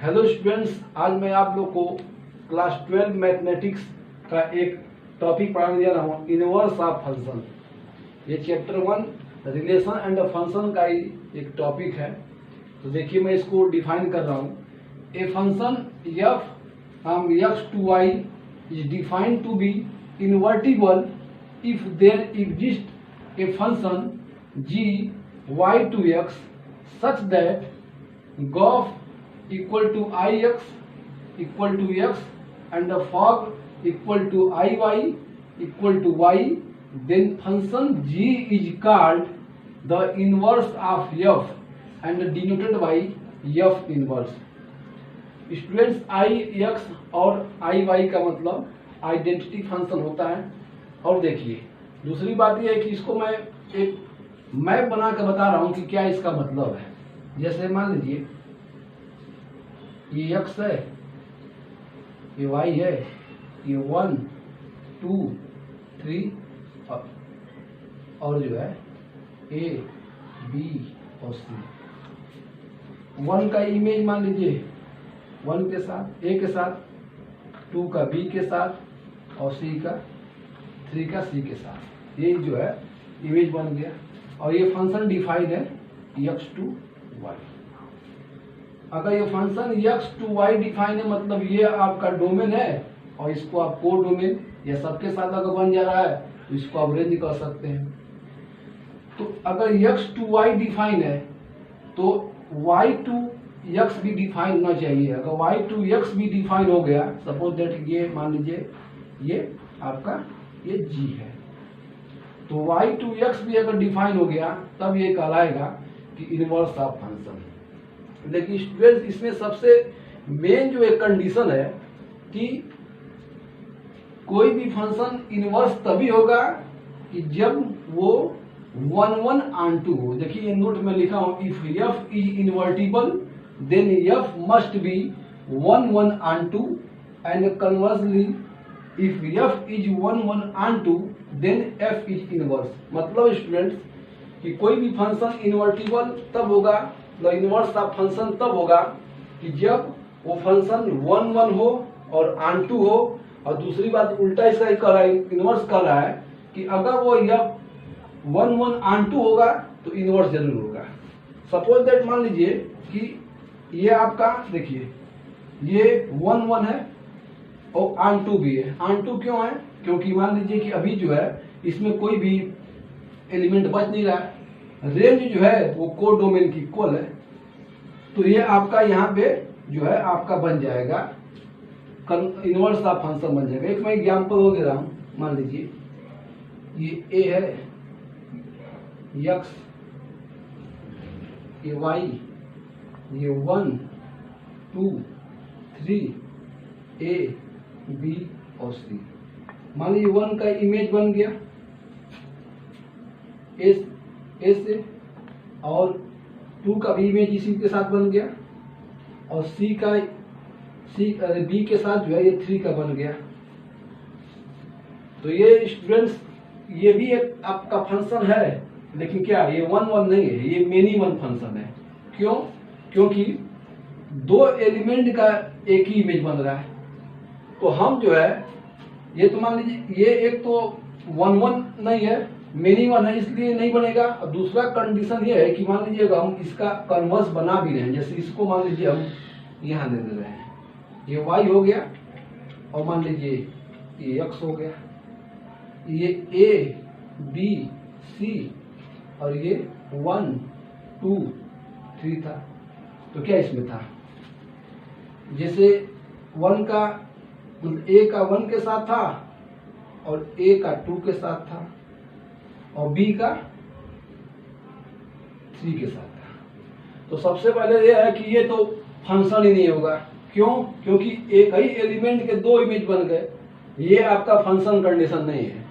Hello students, आज मैं आप लोग को क्लास 12 मैथमेटिक्स का एक टॉपिक पढ़ाने जा रहा हूँ, इनवर्स ऑफ फंक्शन। ये चैप्टर 1 रिलेशन एंड फंक्शन का ही एक टॉपिक है। तो देखिए मैं इसको डिफाइन कर रहा हूँ। A function f x to y is defined to be invertible if there exist a function g y to x such that gof equal to ix equal to x and the fog equal to iy equal to y, then function g is called the inverse of f and denoted by f inverse। Students I x और आई Y का मतलब identity function होता है। और देखिए दूसरी बात यह है कि इसको मैं एक मैप बना कर बता रहा हूं कि क्या इसका मतलब है। जैसे मान लीजिए ये एक्स है, ये वाई है, ये 1 2 3 और जो है ए बी और सी। 1 का इमेज मान लीजिए 1 के साथ, ए के साथ, 2 का बी के साथ और सी का 3 का सी के साथ। ये जो है इमेज बन गया। और ये फंक्शन डिफाइंड है एक्स टू वाई। अगर ये function x to y define है मतलब ये आपका डोमेन है और इसको आप को डोमेन या सबके साथ अगर बन जा रहा है तो इसको आप रेंज कर सकते हैं। तो अगर एक्स टू वाई डिफाइन है तो वाई टू एक्स भी डिफाइन होना चाहिए। अगर वाई टू एक्स भी डिफाइन हो गया, सपोज दैट ये मान लीजिए ये आपका ये जी है, तो y टू एक्स भी अगर डिफाइन हो गया तब ये कहलाएगा कि इनवर्स ऑफ फंक्शन। लेकिन स्टूडेंट्स इसमें सबसे मेन जो एक कंडीशन है कि कोई भी फंक्शन इनवर्स तभी होगा कि जब वो 1 1 onto हो। देखिए ये नोट में लिखा हूं, if f is invertible then f must be 1 1 onto and conversely if f is 1 1 onto then f is inverse. मतलब स्टूडेंट्स कि कोई भी फंक्शन इनवर्टिबल तब होगा, इनवर्स ऑफ फंक्शन तब होगा कि जब वो फंक्शन 1 1 हो और onto हो। और दूसरी बात उल्टा इसका कर रहा है, इनवर्स कर रहा है कि अगर वो f 1 1 onto होगा तो इनवर्स जरूर होगा। सपोज दैट मान लीजिए कि ये आपका देखिए ये 1 1 है और onto भी है। onto क्यों है? क्योंकि मान लीजिए कि अभी जो है इसमें कोई भी एलिमेंट बच नहीं रहा है, रेंज जो है वो को डोमेन की इक्वल है। तो ये आपका यहाँ पे जो है आपका बन जाएगा इनवर्स ऑफ फंक्शन बन जाएगा। एक मैं एग्जांपल हो दे रहा हूँ, मान लीजिए ये ए है एक्स, ये वाई, ये 1 2 3 ए बी और सी। मान लीजिए 1 का इमेज बन गया ए से और 2 का भी इमेज इसी के साथ बन गया और बी के साथ जो है ये 3 का बन गया। तो ये स्टूडेंट्स ये भी एक आपका फंक्शन है, लेकिन क्या ये 1 1 नहीं है, ये मेनी वन फंक्शन है। क्यों? क्योंकि 2 एलिमेंट का एक ही इमेज बन रहा है। तो हम जो है ये तो मान लीजिए ये एक तो 1 1 नहीं है, मेनी वन है, इसलिए नहीं बनेगा। और दूसरा कंडीशन ये है कि मान लीजिए अगर हम इसका कन्वर्स बना भी रहे हैं, जैसे इसको मान लीजिए हम यहाँ दे दे रहे हैं, ये y हो गया और मान लीजिए ये x हो गया, ये a b c और ये 1 2 3 था। तो क्या इसमें था, जैसे 1 का a का 1 के साथ था और a का 2 के साथ था और b का 3 के साथ था। तो सबसे पहले यह है कि ये तो फंक्शन ही नहीं होगा। क्यों? क्योंकि एक ही एलिमेंट के 2 इमेज बन गए, ये आपका फंक्शन कंडीशन नहीं है।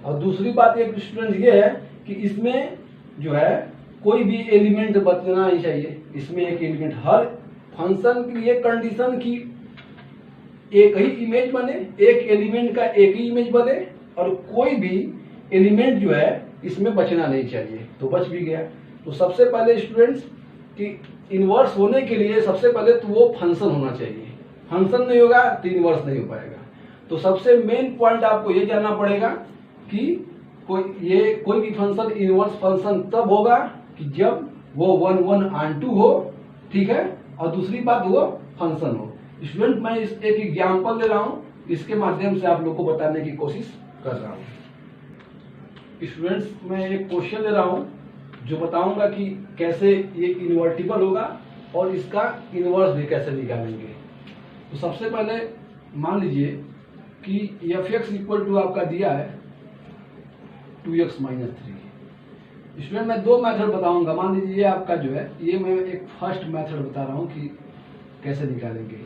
और दूसरी बात एक स्टूडेंट ये है कि इसमें जो है कोई भी एलिमेंट बचना नहीं चाहिए। इसमें एक एलिमेंट हर फंक्शन के लिए कंडीशन की एक ही इमेज बने, एक एलिमेंट का एक ही इमेज बने और कोई भी एलिमेंट जो है इसमें बचना नहीं चाहिए। तो बच भी गया। तो सबसे पहले स्टूडेंट्स कि इनवर्स होने के लिए सबसे पहले तो वो फंक्शन होना चाहिए, फंक्शन नहीं होगा तो इनवर्स नहीं हो पाएगा। तो सबसे मेन पॉइंट आपको ये जानना पड़ेगा कि कोई भी फंक्शन इनवर्स फंक्शन तब होगा कि जब वो 1 1 ऑन 2 हो, ठीक है, और दूसरी बात वो फंक्शन हो। स्टूडेंट मैं इस एक एग्जाम्पल ले रहा हूँ, इसके माध्यम से आप लोग को बताने की कोशिश कर रहा हूँ। स्टूडेंट्स मैं एक क्वेश्चन ले रहा हूँ जो बताऊंगा कि कैसे ये इन्वर्टिबल होगा और इसका इनवर्स भी कैसे निकालेंगे। तो सबसे पहले मान लीजिए कि f(x) इक्वल टू आपका दिया है 2x - 3। इसमें मैं दो मेथड बताऊंगा। मान लीजिए ये आपका जो है, ये मैं एक फर्स्ट मेथड बता रहा हूं कि कैसे निकालेंगे।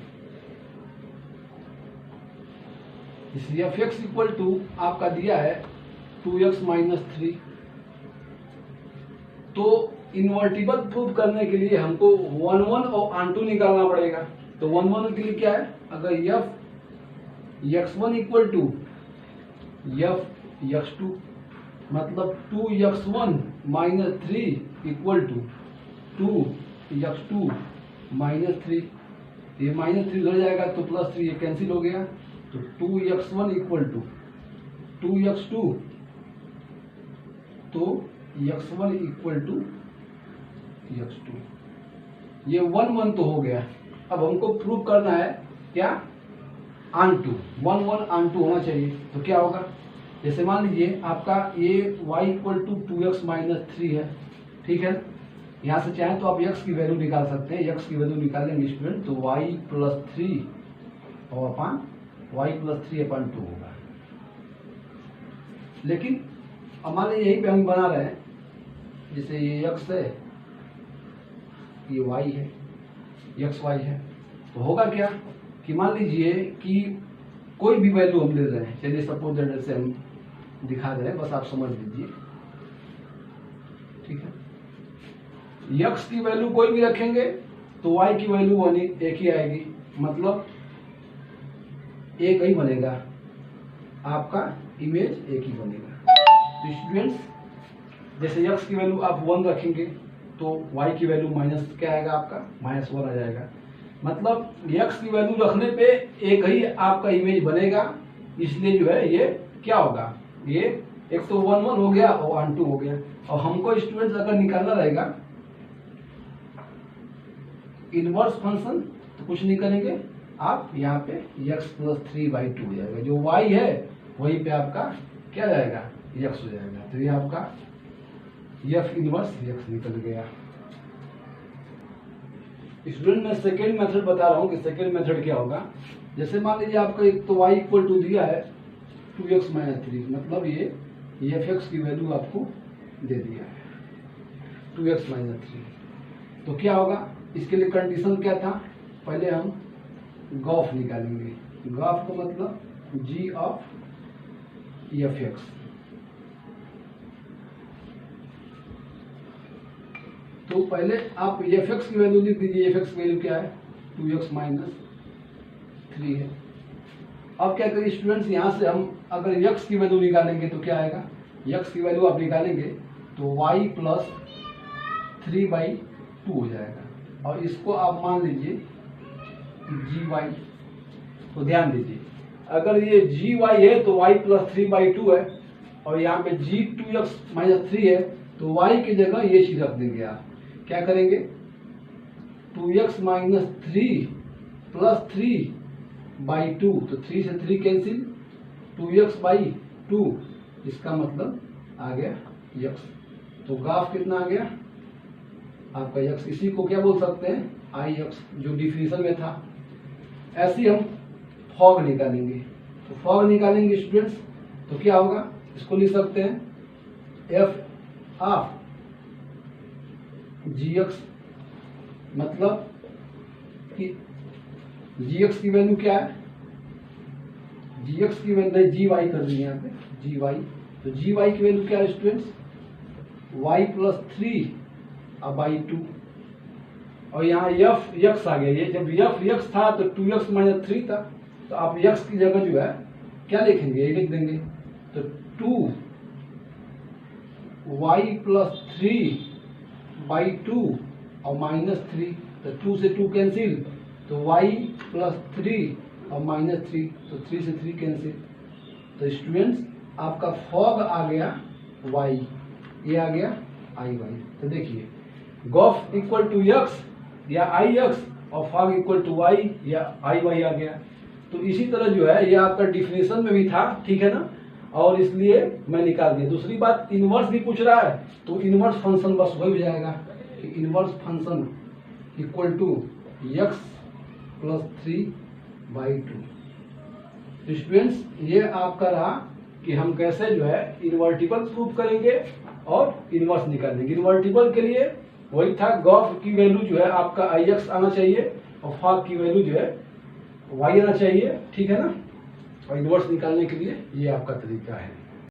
इसलिए f(x) इक्वल टू आपका दिया है 2x - 3। तो इन्वर्टिबल प्रूव करने के लिए हमको 1 1 और ऑन 2 निकालना पड़ेगा। तो 1 1 के लिए क्या है, अगर f(x1) इक्वल टू f(x2) मतलब 2x1 - 3 इक्वल टू 2x2 - 3। ये -3 उधर जाएगा तो +3 ये कैंसिल हो गया। तो 2x1 इक्वल टू 2x2, तो x1 इक्वल टू x2। ये 1 1 तो हो गया। अब हमको प्रूव करना है क्या, ऑन 2, 1 1 ऑन 2 होना चाहिए। तो क्या होगा, जैसे मान लीजिए आपका ये y इक्वल टू 2x - 3 है, ठीक है। यहाँ से चाहे तो आप x की वैल्यू निकाल सकते हैं। x की वैल्यू निकालेंगे स्टूडेंट, तो y + 3 और अपान y + 3 अपान 2 होगा। लेकिन हमारे यहीं पे हम बना रहे हैं, जैसे ये x है, ये y है, x y है। तो होगा क्या कि मान लीजिए कि कोई भी वैल्यू हम ले रहे हैं, चलिए सपोज दैट से हम दिखा दे रहे हैं, बस आप समझ लीजिए, ठीक है। x की वैल्यू कोई भी रखेंगे तो y की वैल्यू एक ही आएगी, मतलब एक ही बनेगा, आपका इमेज एक ही बनेगा। तो स्टूडेंट्स जैसे x की वैल्यू आप 1 रखेंगे तो y की वैल्यू माइनस क्या आएगा, आपका -1 आ जाएगा। मतलब x की वैल्यू रखने पे एक ही आपका इमेज बनेगा। इसलिए जो है ये क्या होगा, ये एक तो 1 1 हो गया और ऑन 2 हो गया। और हमको स्टूडेंट्स अगर निकालना रहेगा इनवर्स फंक्शन, तो कुछ नहीं करेंगे, आप यहाँ पे x + 3/2 हो जाएगा। जो y है वहीं पे आपका क्या जाएगा, x हो जाएगा। तो ये आपका f इनवर्स x निकल गया। स्टूडेंट मैं सेकेंड मेथड बता रहा हूँ कि सेकेंड मेथड क्या होगा। जैसे मान लीजिए आपका एक तो y इक्वल टू दिया है 2x - 3, मतलब ये f(x) की वैल्यू आपको दे दिया है 2x - 3। तो क्या होगा, इसके लिए कंडीशन क्या था, पहले हम गॉफ निकालेंगे। गॉफ का मतलब g ऑफ f(x). तो पहले आप f(x) की वैल्यू लिख दीजिए। f(x) की वैल्यू क्या है, 2x - 3 है। अब क्या करिए स्टूडेंट्स, यहाँ से हम अगर x की वैल्यू निकालेंगे तो क्या आएगा, x की वैल्यू आप निकालेंगे तो y + 3/2 हो जाएगा। और इसको आप मान लीजिए gy। तो ध्यान दीजिए, अगर ये gy है तो y + 3/2 है, और यहाँ पे g 2x - 3 है, तो y की जगह ये चीज रख देंगे। आप क्या करेंगे, 2x - 3 + 3/2, तो 3 से 3 कैंसिल, 2x/2, इसका मतलब आ गया x। तो ग्राफ कितना आ गया आपका x। इसी को क्या बोल सकते हैं, ix, जो डिफिनेशन में था। ऐसे ही हम फॉग निकालेंगे। तो फॉग निकालेंगे स्टूडेंट्स, तो क्या होगा, इसको लिख सकते हैं f ऑफ gx, मतलब कि gx की वैल्यू क्या है, gx की वैल्यू gy कर दी यहाँ पे gy। तो gy की वैल्यू क्या है स्टूडेंट्स, y + 3/2। और यहाँ f(x) आ गया। ये जब f(x) था तो 2x - 3 था, तो आप x की जगह जो है क्या लिखेंगे, ये लिख देंगे। तो 2y + 3/2 और -3, तो 2 से 2 कैंसिल, तो y प्लस 3 और -3, तो 3 से 3 कैंसिल। तो स्टूडेंट्स आपका फॉग आ गया y, ये आ गया i y। तो देखिए गॉफ इक्वल टू x या i x और फॉग इक्वल टू y या i y आ गया। तो इसी तरह जो है ये आपका डिफिनेशन में भी था, ठीक है ना, और इसलिए मैं निकाल दिया। दूसरी बात इनवर्स भी पूछ रहा है, तो इनवर्स फंक्शन बस वही हो जाएगा कि inverse function equal to x plus 3/2। तो स्टूडेंट्स ये आपका रहा कि हम कैसे जो है इन्वर्टिबल प्रूव करेंगे और इनवर्स निकालेंगे। इन्वर्टिबल के लिए वही था, गॉफ की वैल्यू जो है आपका ix आना चाहिए और फॉग की वैल्यू जो है y आना चाहिए, ठीक है ना। और इनवर्स निकालने के लिए ये आपका तरीका है।